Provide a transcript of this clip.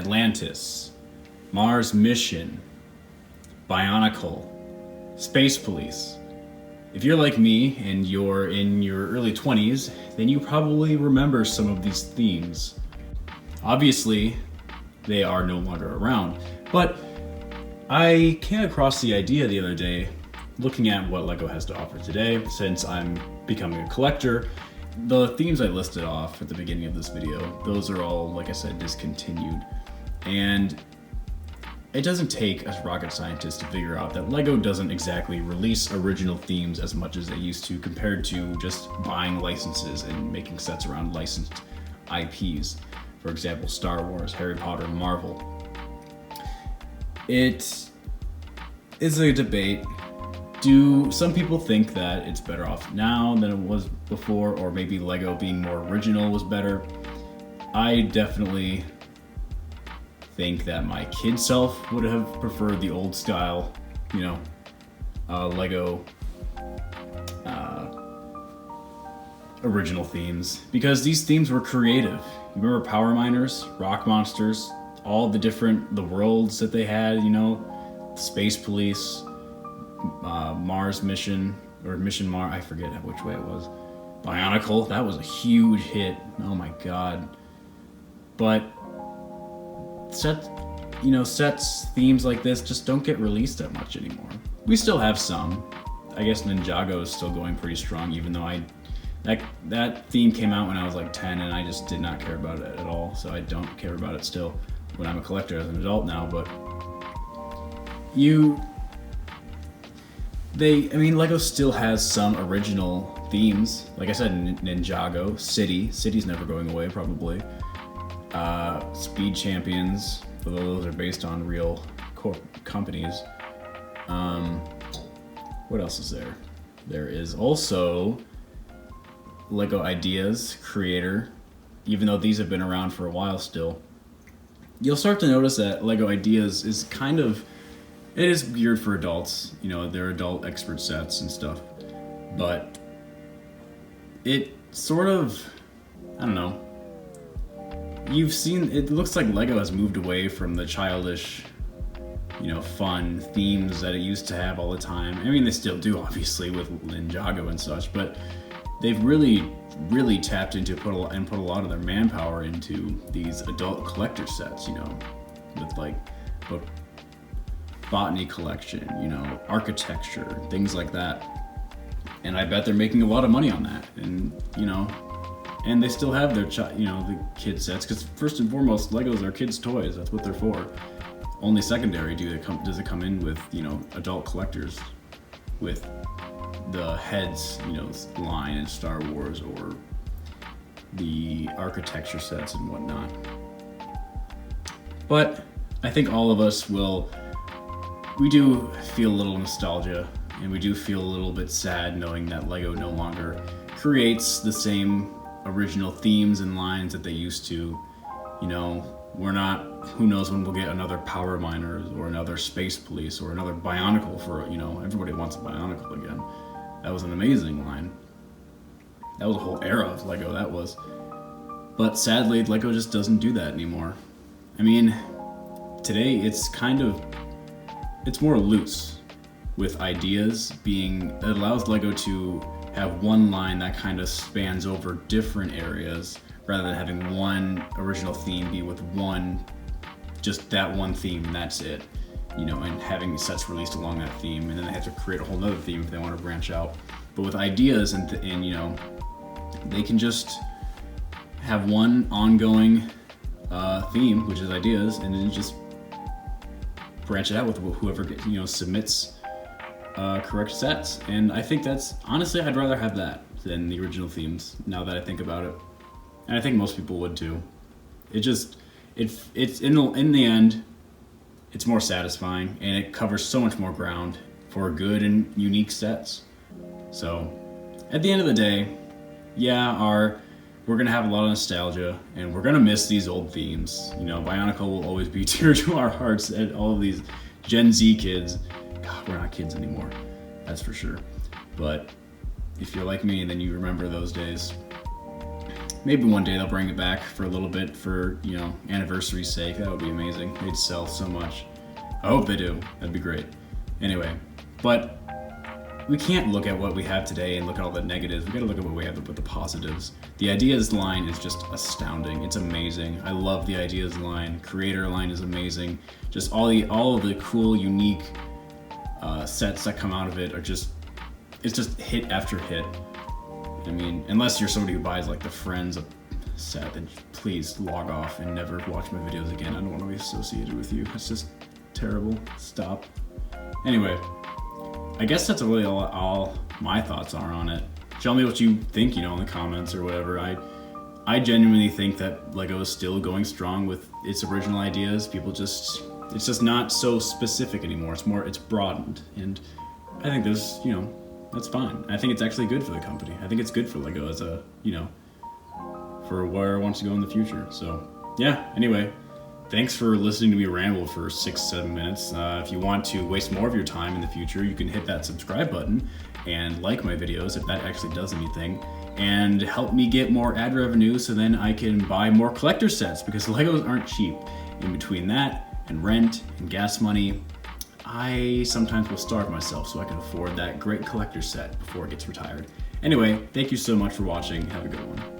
Atlantis, Mars Mission, Bionicle, Space Police. If you're like me and you're in your early 20s, then you probably remember some of these themes. Obviously, they are no longer around, but I came across the idea the other day, looking at what LEGO has to offer today, since I'm becoming a collector. The themes I listed off at the beginning of this video, those are all, like I said, discontinued. And it doesn't take a rocket scientist to figure out that LEGO doesn't exactly release original themes as much as they used to, compared to just buying licenses and making sets around licensed IPs. For example, Star Wars, Harry Potter, Marvel. It is a debate. Do some people think that it's better off now than it was before, or maybe LEGO being more original was better? I definitely think that my kid self would have preferred the old style, LEGO original themes, because these themes were creative. You remember Power Miners, Rock Monsters, all the worlds that they had, Space Police, Mars Mission, or Mission Mars, I forget which way it was. Bionicle, that was a huge hit. Oh my god. But sets, themes like this just don't get released that much anymore. We still have some. I guess Ninjago is still going pretty strong, even though that theme came out when I was like 10 and I just did not care about it at all. So I don't care about it still when I'm a collector as an adult now. But LEGO still has some original themes. Like I said, Ninjago, City's never going away probably. Speed Champions, although those are based on real companies. What else is there? There is also LEGO Ideas Creator, even though these have been around for a while still. You'll start to notice that LEGO Ideas is it is geared for adults, they're adult expert sets and stuff, but it sort of, I don't know, it looks like LEGO has moved away from the childish, fun themes that it used to have all the time. I mean, they still do, obviously, with Ninjago and such, but they've really, really tapped into put a lot of their manpower into these adult collector sets, with like botany collection, architecture, things like that. And I bet they're making a lot of money on that. And, and they still have their, the kid sets, because first and foremost, Legos are kids' toys. That's what they're for. Only secondary does it come in with, adult collectors with the Heads, line in Star Wars, or the architecture sets and whatnot. But I think all of us we do feel a little nostalgia, and we do feel a little bit sad knowing that LEGO no longer creates the same original themes and lines that they used to. Who knows when we'll get another Power Miners or another Space Police or another Bionicle for, everybody wants a Bionicle again. That was an amazing line. That was a whole era of LEGO, that was. But sadly, LEGO just doesn't do that anymore. I mean, today it's more loose with ideas it allows LEGO to have one line that kind of spans over different areas, rather than having one original theme be with just that one theme and that's it, and having sets released along that theme, and then they have to create a whole nother theme if they want to branch out. But with ideas and they can just have one ongoing theme, which is ideas, and then just branch it out with whoever submits correct sets. And I think honestly, I'd rather have that than the original themes, now that I think about it. And I think most people would too. It's in the end, it's more satisfying, and it covers so much more ground for good and unique sets. So at the end of the day, we're gonna have a lot of nostalgia, and we're gonna miss these old themes. Bionicle will always be dear to our hearts, and all of these Gen Z kids. God, we're not kids anymore, that's for sure. But if you're like me, then you remember those days. Maybe one day they'll bring it back for a little bit for, you know, anniversary's sake. That would be amazing. They'd sell so much. I hope they do. That'd be great. Anyway, but we can't look at what we have today and look at all the negatives. We gotta look at what we have with the positives. The ideas line is just astounding. It's amazing. I love the ideas line. Creator line is amazing. Just all of the cool, unique sets that come out of it are just, it's just hit after hit. I mean, unless you're somebody who buys like the Friends set, then please log off and never watch my videos again. I don't want to be associated with you. It's just terrible. Stop. Anyway, I guess that's really all my thoughts are on it. Tell me what you think, you know, in the comments or whatever. I genuinely think that LEGO is still going strong with its original ideas. It's just not so specific anymore. It's broadened, and I think there's, you know, that's fine. I think it's actually good for the company. I think it's good for LEGO as a, you know, for where it wants to go in the future. So yeah, anyway, thanks for listening to me ramble for 6-7 minutes. If you want to waste more of your time in the future, you can hit that subscribe button and like my videos if that actually does anything, and help me get more ad revenue so then I can buy more collector sets, because Legos aren't cheap. In between that and rent and gas money, I sometimes will starve myself so I can afford that great collector set before it gets retired. Anyway, thank you so much for watching. Have a good one.